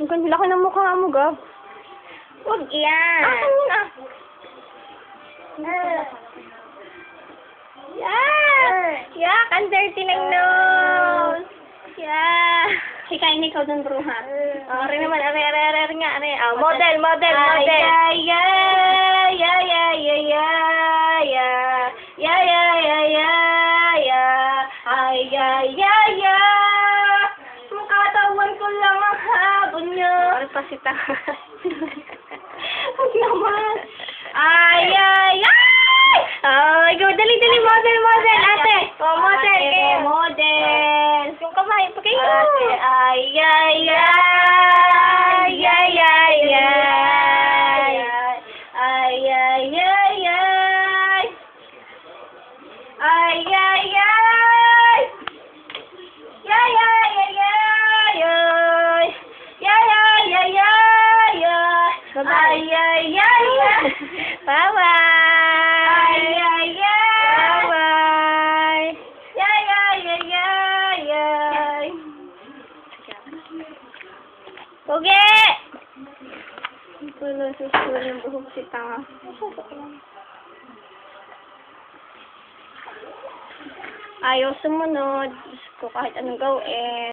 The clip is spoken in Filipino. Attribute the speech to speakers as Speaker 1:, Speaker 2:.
Speaker 1: ganda laki ng mukha mo, Gab.
Speaker 2: Huwag yan.
Speaker 1: Akin yun, ah.
Speaker 2: Yak, ang dirty ng nose. Yak. Hikain ikaw dun, bruha.
Speaker 1: Ari naman, ari nga, ari. Ah, model.
Speaker 2: Ay, yeah, yeah, yeah, yeah, yeah, yeah. Yeah, yeah, yeah, yeah, yeah. Ay, yeah, yeah, yeah. Ang katawan ko lang ang habon niyo.
Speaker 1: Ano pa si Tanga?
Speaker 2: Huwag naman. Ay, ay, ay!
Speaker 1: Ay, go, dali, model, ate. Oh, model,
Speaker 2: Ate,
Speaker 1: kayo.
Speaker 2: model.
Speaker 1: Yung kamay, pagkain mo.
Speaker 2: Ate, ay, ay, ay, ay, ay, ay. Ay, ay, ay, ay. Ay, ay, ay. Ay, ay, ay, ay, ay. Ay, ay, ay, ay, ay. Ay, ay, ay, ay.
Speaker 1: Bye-bye.
Speaker 2: Ay, ay, ay.
Speaker 1: Bye-bye.
Speaker 2: Ay, ay, ay, ay, ay.
Speaker 1: Pogi! Wala, susunod yung buhok si Tanga. Ayaw sumunod. Diyos ko, kahit anong gawin.